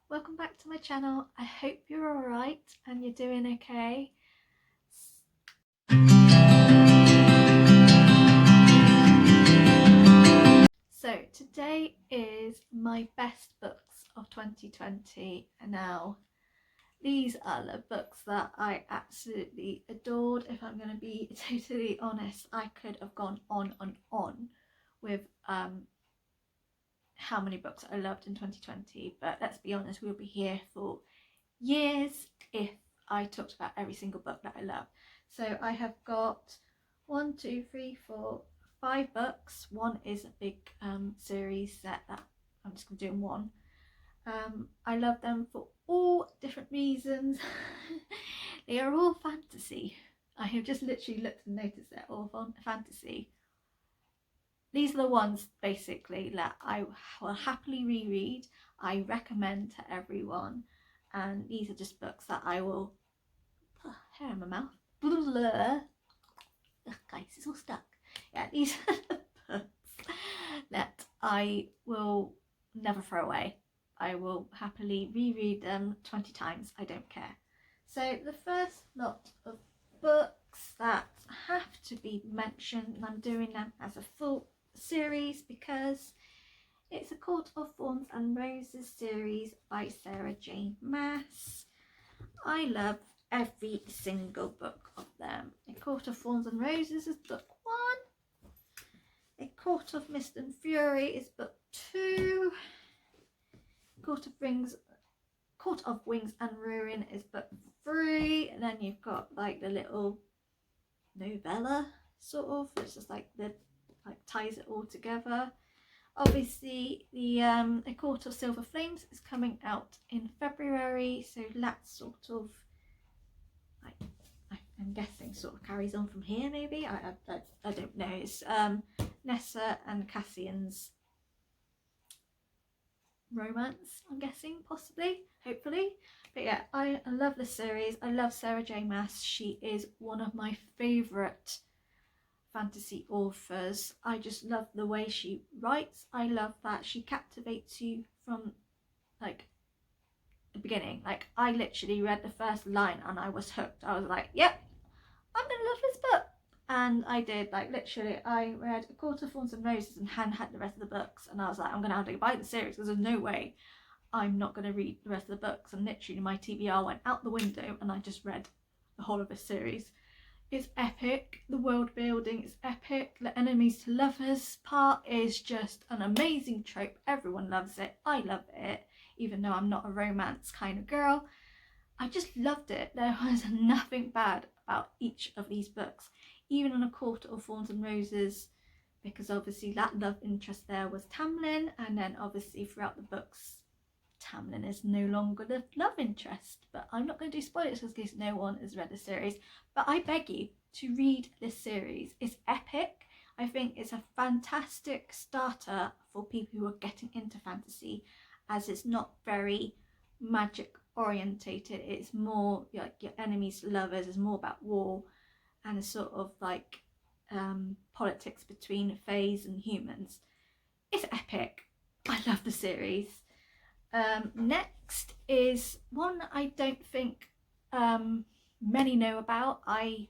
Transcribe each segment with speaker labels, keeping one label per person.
Speaker 1: Welcome back to my channel. I hope you're alright and you're doing okay. So today is my best books of 2020, and now these are the books that I absolutely adored. If I'm going to be totally honest, I could have gone on and on with how many books I loved in 2020, but let's be honest, we'll be here for years if I talked about every single book that I love. So I have got 5 books. One is a big series set that I'm just going to do in one. I love them for all different reasons. They are all fantasy. I have just literally looked and noticed they're all fantasy. These are the ones basically that I will happily reread. I recommend to everyone, and these are just books that I will hair in my mouth. Ugh, guys, it's all stuck. Yeah, these are the books that I will never throw away. I will happily reread them 20 times. I don't care. So the first lot of books that have to be mentioned, and I'm doing them as a full series because it's a Court of Thorns and Roses series by Sarah J. Maas. I love every single book of them. A Court of Thorns and Roses is book 1. A Court of Mist and Fury is book 2. Court of Wings and Ruin is book 3. And then you've got like the little novella sort of, it's just like ties it all together. Obviously the A Court of Silver Flames is coming out in February, so that's sort of like, I'm guessing sort of carries on from here maybe. I don't know. It's Nessa and Cassian's romance, I'm guessing, possibly, hopefully. But yeah, I love this series. I love Sarah J. Maas. She is one of my favourite fantasy authors. I just love the way she writes. I love that she captivates you from like the beginning. Like, I literally read the first line and I was hooked. I was like, yep, I'm gonna love this book. And I did. Like, literally, I read A Court of Thorns and Roses and had the rest of the books, and I was like, I'm gonna have to buy the series because there's no way I'm not gonna read the rest of the books. And literally my TBR went out the window and I just read the whole of this series. It's epic. The world building is epic. The enemies to lovers part is just an amazing trope. Everyone loves it. I love it, even though I'm not a romance kind of girl. I just loved it. There was nothing bad about each of these books. Even in A Court of Thorns and Roses, because obviously that love interest there was Tamlin, and then obviously throughout the books Tamlin is no longer the love interest. But I'm not going to do spoilers in case no one has read the series, but I beg you to read this series. It's epic. I think it's a fantastic starter for people who are getting into fantasy, as it's not very magic orientated. It's more like your enemies to lovers, is more about war and a sort of like politics between fays and humans. It's epic. I love the series. Next is one I don't think many know about. I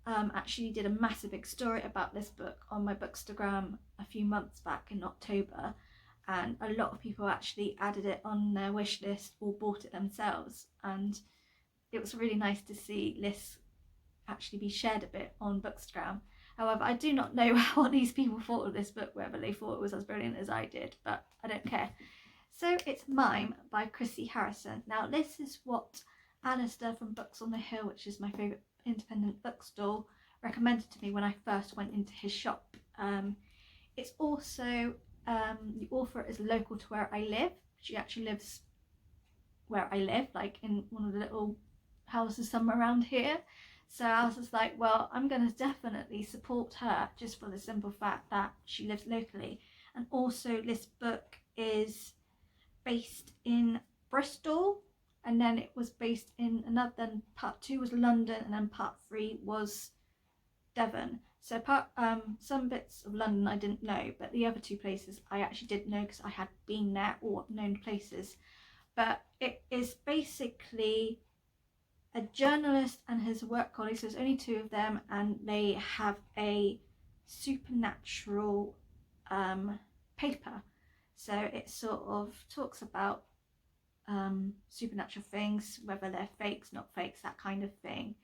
Speaker 1: actually did a massive big story about this book on my Bookstagram a few months back in October, and a lot of people actually added it on their wish list or bought it themselves, and it was really nice to see this actually be shared a bit on Bookstagram. However, I do not know what these people thought of this book, whether they thought it was as brilliant as I did, but I don't care. So it's Mime by Chrissy Harrison. Now this is what Alistair from Books on the Hill, which is my favourite independent bookstore, recommended to me when I first went into his shop. It's also, the author is local to where I live. She actually lives where I live, like in one of the little houses somewhere around here. So I was just like, well, I'm going to definitely support her just for the simple fact that she lives locally. And also this book is based in Bristol, and then it was based in another, then part 2 was London, and then part 3 was Devon. So some bits of London I didn't know, but the other 2 places I actually did know because I had been there or known places. but it is basically a journalist and his work colleagues. There's only two of them, and they have a supernatural paper. So it sort of talks about supernatural things, whether they're fakes, not fakes, that kind of thing.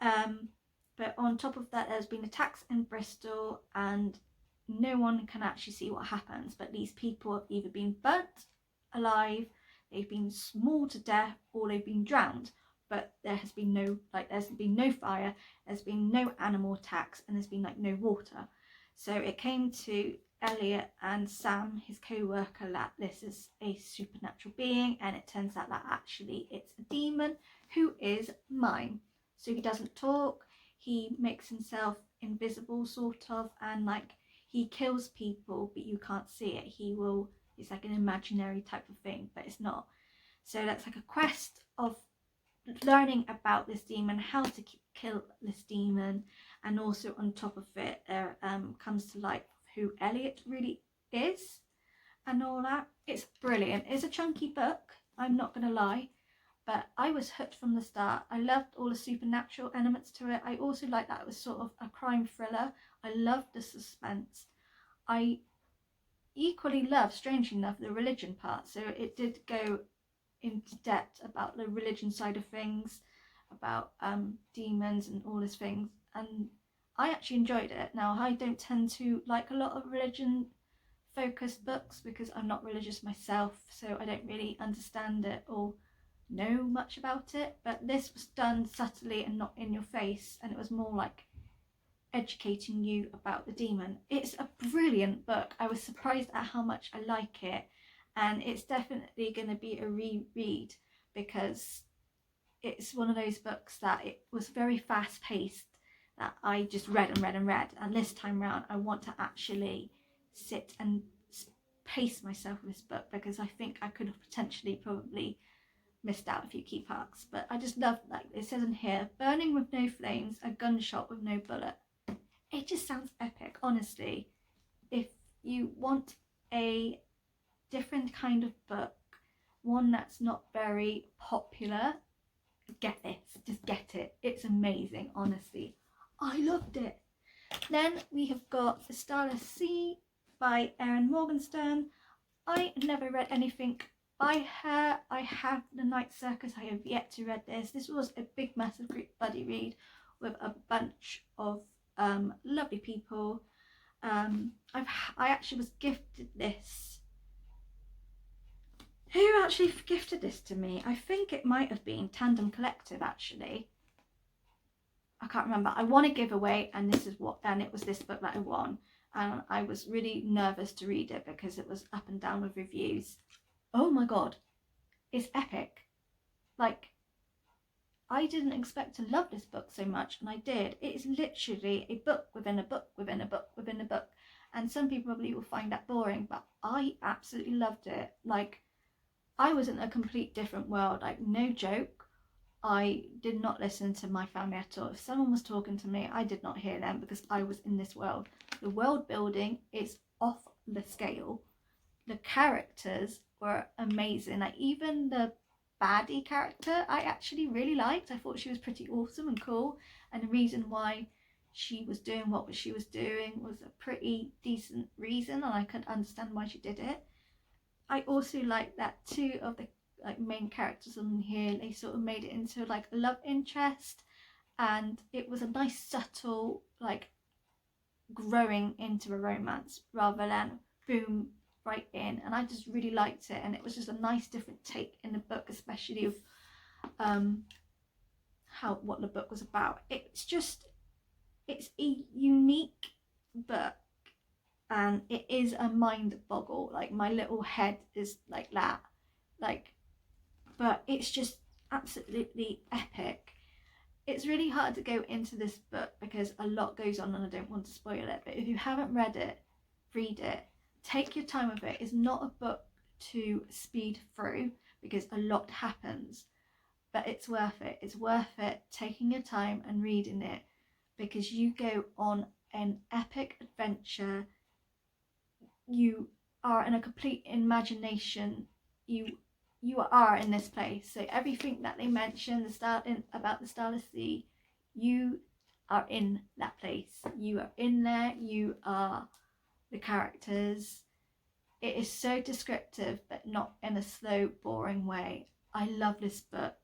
Speaker 1: But on top of that, there's been attacks in Bristol, and no one can actually see what happens. But these people have either been burnt alive, they've been mauled to death, or they've been drowned. But there has been there's been no fire, there's been no animal attacks, and there's been no water. So it came to Elliot and Sam, his co-worker, that this is a supernatural being, and it turns out that actually it's a demon who is Mime. So he doesn't talk, he makes himself invisible sort of, and he kills people but you can't see it. It's like an imaginary type of thing, but it's not. So that's like a quest of learning about this demon, how to kill this demon, and also on top of it there comes to light who Elliot really is and all that. It's brilliant. It's a chunky book, I'm not gonna lie, but I was hooked from the start. I loved all the supernatural elements to it. I also liked that it was sort of a crime thriller. I loved the suspense. I equally loved, strangely enough, the religion part. So it did go into depth about the religion side of things, about demons and all these things, and I actually enjoyed it. Now, I don't tend to like a lot of religion focused books because I'm not religious myself, so I don't really understand it or know much about it, but this was done subtly and not in your face, and it was more like educating you about the demon. It's a brilliant book. I was surprised at how much I like it, and it's definitely going to be a reread because it's one of those books that it was very fast paced, that I just read and read and read, and this time round I want to actually sit and pace myself with this book because I think I could have potentially probably missed out a few key parts. But I just love, like it says in here, burning with no flames, a gunshot with no bullet. It just sounds epic, honestly. If you want a different kind of book, one that's not very popular, get this, just get it. It's amazing, honestly. I loved it. Then we have got The Starless Sea by Erin Morgenstern. I never read anything by her. I have The Night Circus. I have yet to read this. This was a big massive group buddy read with a bunch of lovely people. I actually was gifted this. Who actually gifted this to me? I think it might have been Tandem Collective, actually. I can't remember. I won a giveaway, and it was this book that I won, and I was really nervous to read it because it was up and down with reviews. Oh my god, it's epic. Like, I didn't expect to love this book so much, and I did. It is literally a book within a book within a book within a book, and some people probably will find that boring, but I absolutely loved it. Like, I was in a complete different world, like, no joke. I did not listen to my family at all. If someone was talking to me, I did not hear them because I was in this world. The world building is off the scale. The characters were amazing. Like, even the baddie character I actually really liked. I thought she was pretty awesome and cool, and the reason why she was doing what she was doing was a pretty decent reason, and I could understand why she did it. I also like that two of the main characters on here, they sort of made it into like a love interest, and it was a nice subtle growing into a romance rather than boom right in, and I just really liked it, and it was just a nice different take in the book, especially of what the book was about. It's a unique book, and it is a mind boggle. Like, my little head is like that, but it's just absolutely epic. It's really hard to go into this book because a lot goes on and I don't want to spoil it, but if you haven't read it, read it. Take your time with it. It's not a book to speed through because a lot happens, but it's worth it. It's worth it taking your time and reading it because you go on an epic adventure. You are in a complete imagination. You you are in this place. So everything that they mention, about the Starless Sea, you are in that place. You are in there. You are the characters. It is so descriptive, but not in a slow, boring way. I love this book.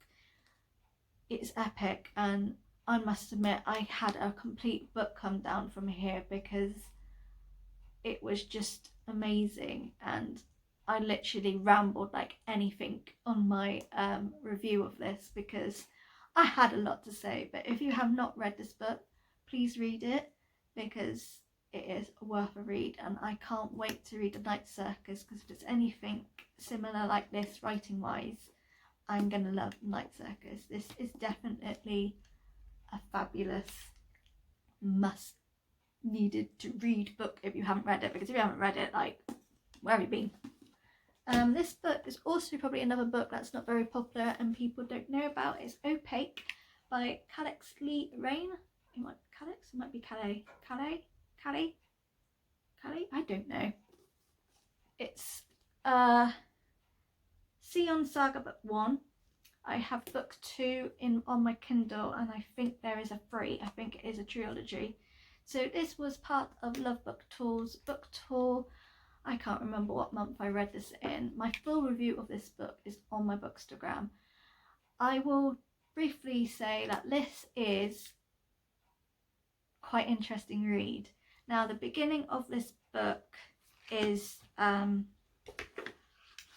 Speaker 1: It's epic, and I must admit I had a complete book come down from here because it was just amazing, and I literally rambled like anything on my review of this because I had a lot to say. But if you have not read this book, please read it because it is worth a read, and I can't wait to read The Night Circus because if it's anything similar like this writing wise, I'm gonna love Night Circus. This is definitely a fabulous must needed to read book if you haven't read it, because if you haven't read it, like, where have you been? This book is also probably another book that's not very popular and people don't know about. It's Opaque by Calix Lee Rain. It might be Calix, it might be Calais. Calais? I don't know. It's Sion Saga Book 1. I have Book 2 on my Kindle, and I think there is a free. I think it is a trilogy. So this was part of Love Book Tour's book tour. I can't remember what month I read this in. My full review of this book is on my Bookstagram. I will briefly say that this is quite interesting read. Now the beginning of this book is hang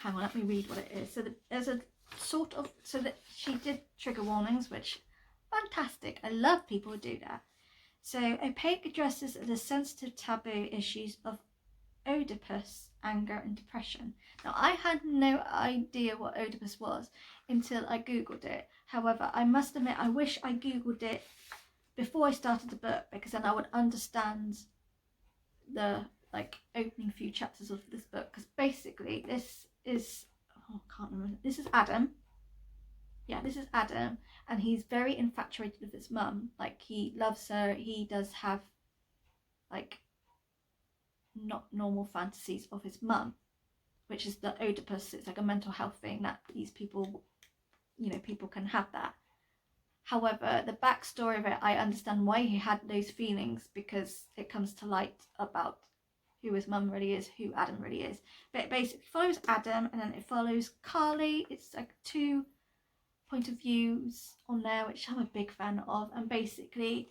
Speaker 1: on, let me read what it is. So there's a sort of, so that she did trigger warnings, which fantastic. I love people who do that. So Opaque addresses the sensitive taboo issues of Oedipus, anger and depression. Now I had no idea what Oedipus was until I googled it. However, I must admit I wish I googled it before I started the book, because then I would understand the opening few chapters of this book. Because basically this is, I can't remember, this is Adam. Yeah, this is Adam, and he's very infatuated with his mum. Like, he loves her. He does have like not normal fantasies of his mum, which is the Oedipus. It's like a mental health thing that these people, people can have that. However, the backstory of it, I understand why he had those feelings, because it comes to light about who his mum really is, who Adam really is. But it basically follows Adam, and then it follows Carly. It's like 2 point of views on there, which I'm a big fan of, and basically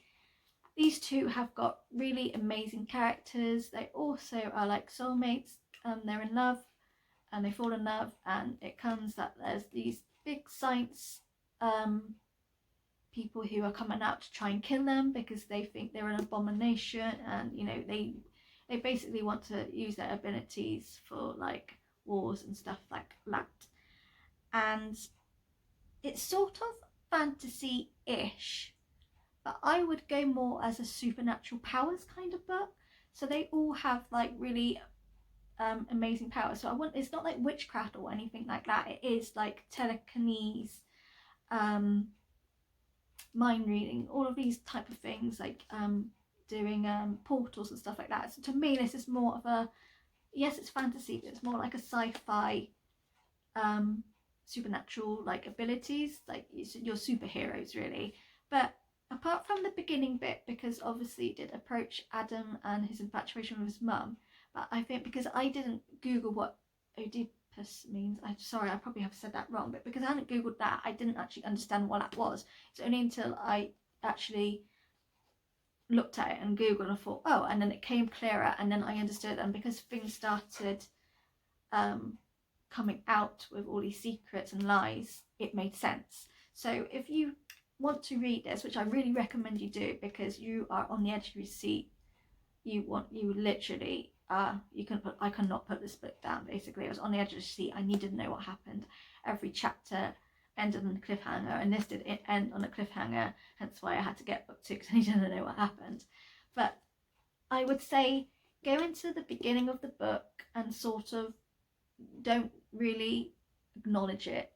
Speaker 1: these two have got really amazing characters. They also are like soulmates. They're in love and they fall in love, and it comes that there's these big science people who are coming out to try and kill them because they think they're an abomination, and they basically want to use their abilities for like wars and stuff like that. And it's sort of fantasy-ish, but I would go more as a supernatural powers kind of book. So they all have like really amazing powers. So it's not like witchcraft or anything like that. It is like telekinesis, mind reading, all of these type of things, like doing portals and stuff like that. So to me, this is more of a, yes, it's fantasy, but it's more like a sci-fi supernatural like abilities, like your superheroes really. But apart from the beginning bit, because obviously it did approach Adam and his infatuation with his mum, but I think because I didn't Google what Oedipus means, I'm sorry, I probably have said that wrong, but because I hadn't Googled that, I didn't actually understand what that was. It's only until I actually looked at it and Googled and I thought, oh, and then it came clearer, and then I understood. And because things started coming out with all these secrets and lies, it made sense. So if you want to read this, which I really recommend you do, because you are on the edge of your seat, you literally I cannot put this book down. Basically, I was on the edge of the seat. I needed to know what happened. Every chapter ended on a cliffhanger, and this did end on a cliffhanger, hence why I had to get book 2, because I needed to know what happened. But I would say go into the beginning of the book and sort of don't really acknowledge it.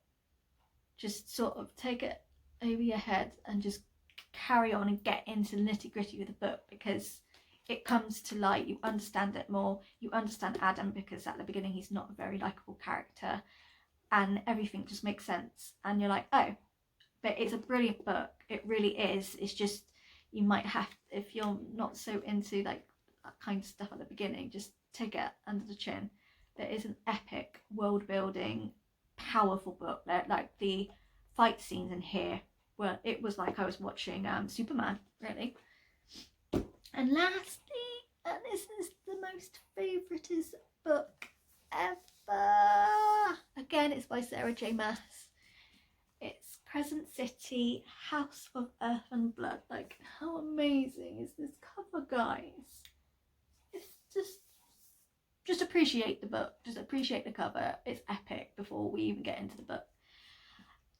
Speaker 1: Just sort of take it over your head and just carry on and get into the nitty-gritty of the book, because it comes to light. You understand it more. You understand Adam, because at the beginning he's not a very likable character. and everything just makes sense, and you're like, oh. But it's a brilliant book, it really is. It's just, you might have, if you're not so into like that kind of stuff at the beginning, just take it under the chin. There is an epic world building, powerful book. Like the fight scenes in here, well, it was like I was watching Superman, really. And lastly, and this is the most favouriteest book ever. Again, it's by Sarah J. Maas. It's Crescent City, House of Earth and Blood. Like, how amazing is this cover, guys? It's just appreciate the book. Just appreciate the cover. It's epic before we even get into the book.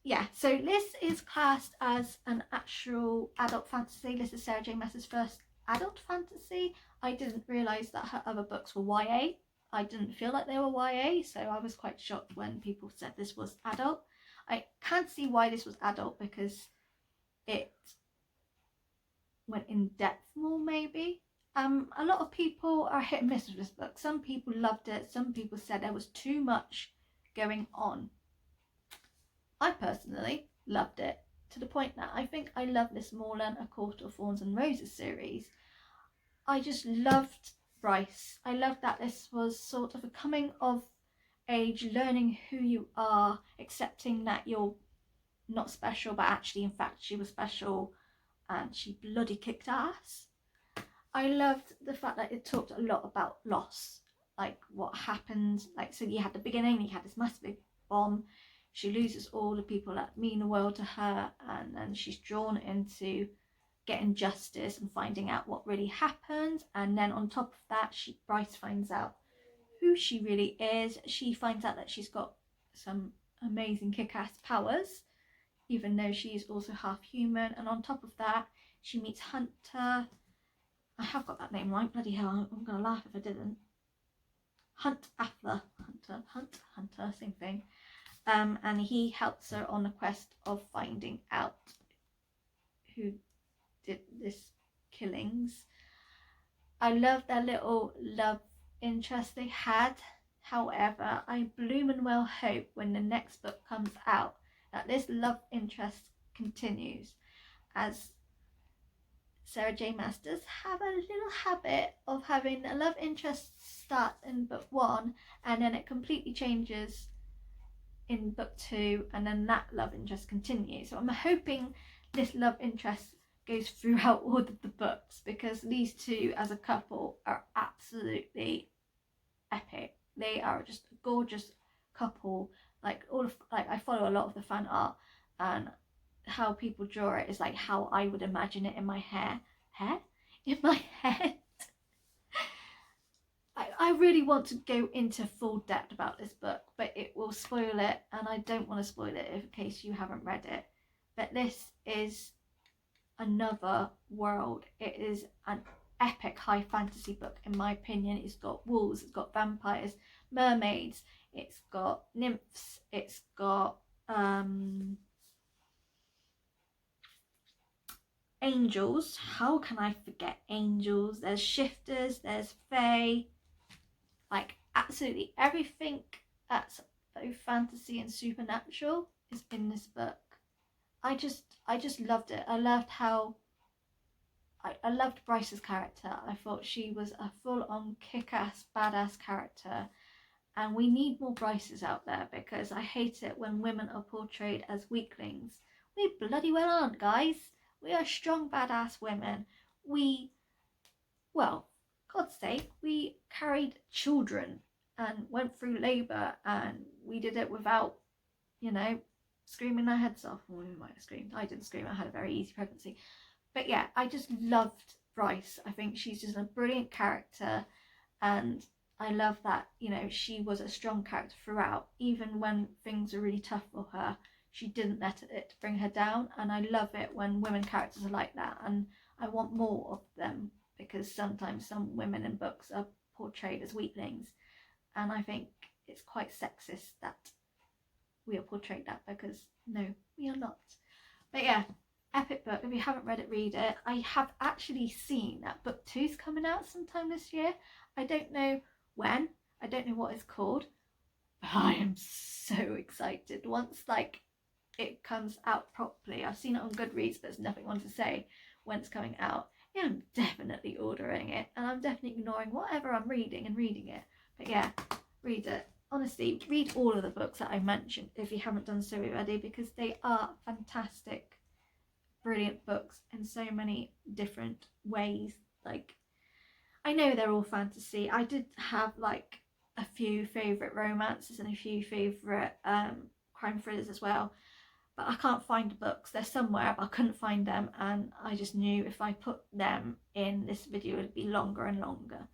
Speaker 1: Yeah, so this is classed as an actual adult fantasy. This is Sarah J. Maas's first adult fantasy. I didn't realise that her other books were YA. I didn't feel like they were YA, so I was quite shocked when people said this was adult. I can't see why this was adult, because it went in depth more, maybe. A lot of people are hit and miss with this book. Some people loved it, some people said there was too much going on. I personally loved it, to the point that I think I love this more than A Court of Thorns and Roses series. I just loved Bryce. I loved that this was sort of a coming of age, learning who you are, accepting that you're not special, but actually in fact she was special, and she bloody kicked ass. I loved the fact that it talked a lot about loss, like what happened. Like, so you had the beginning, you had this massive big bomb, she loses all the people that mean the world to her, and then she's drawn into getting justice and finding out what really happened. And then on top of that, Bryce finds out who she really is. She finds out that she's got some amazing kick-ass powers, even though she's also half human. And on top of that, she meets Hunter. I have got that name right, bloody hell, I'm gonna laugh if I didn't. Hunter, same thing. And he helps her on the quest of finding out who did this killings. I love their little love interest they had. However, I bloomin' well hope when the next book comes out that this love interest continues, as Sarah J. Maas does have a little habit of having a love interest start in book 1 and then it completely changes in book 2, and then that love interest continues. So I'm hoping this love interest goes throughout all of the books, because these two as a couple are absolutely epic. They are just a gorgeous couple. Like I follow a lot of the fan art, and how people draw it is like how I would imagine it in my head. I really want to go into full depth about this book, but it will spoil it, and I don't want to spoil it in case you haven't read it. But this is another world. It is an epic high fantasy book, in my opinion. It's got wolves, it's got vampires, mermaids, it's got nymphs, it's got angels. How can I forget angels? There's shifters, there's fae. Like, absolutely everything that's both fantasy and supernatural is in this book. I just loved it. I loved how I loved Bryce's character. I thought she was a full-on kick-ass badass character, and we need more Bryces out there, because I hate it when women are portrayed as weaklings. We bloody well aren't, guys. We are strong badass women. Well, God's sake, we carried children and went through labour, and we did it without, screaming our heads off. Well, we might have screamed. I didn't scream. I had a very easy pregnancy. But yeah, I just loved Bryce. I think she's just a brilliant character, and I love that, she was a strong character throughout. Even when things are really tough for her, she didn't let it bring her down, and I love it when women characters are like that, and I want more of them, because sometimes some women in books are portrayed as weaklings, and I think it's quite sexist that we are portrayed that, because no, we are not. But yeah, epic book. If you haven't read it, read it. I have actually seen that book 2 is coming out sometime this year. I don't know when, I don't know what it's called, But I am so excited once like it comes out properly. I've seen it on Goodreads, but there's nothing on to say when it's coming out. Yeah, I'm definitely ordering it, and I'm definitely ignoring whatever I'm reading and reading it. But yeah, read it. Honestly, read all of the books that I mentioned if you haven't done so already, because they are fantastic, brilliant books in so many different ways. Like, I know they're all fantasy. I did have like a few favourite romances and a few favourite crime thrillers as well, but I can't find the books. They're somewhere, but I couldn't find them, and I just knew if I put them in this video it would be longer and longer.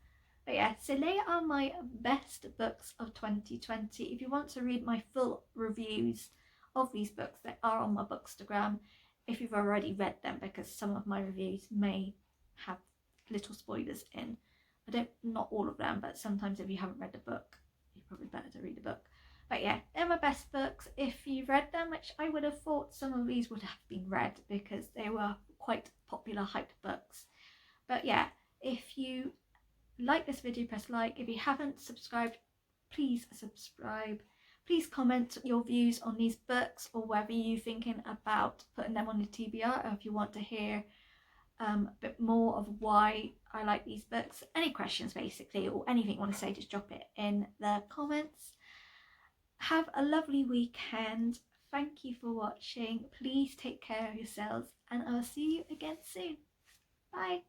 Speaker 1: But yeah, so they are my best books of 2020. If you want to read my full reviews of these books, they are on my Bookstagram if you've already read them, because some of my reviews may have little spoilers in. Not all of them, but sometimes if you haven't read the book, you're probably better to read the book. But yeah, they're my best books. If you've read them, which I would have thought some of these would have been read because they were quite popular, hyped books. But yeah, if you like this video, press like. If you haven't subscribed, please subscribe. Please comment your views on these books, or whether you're thinking about putting them on the TBR, or if you want to hear a bit more of why I like these books. Any questions basically, or anything you want to say, just drop it in the comments. Have a lovely weekend. Thank you for watching. Please take care of yourselves, and I'll see you again soon. Bye.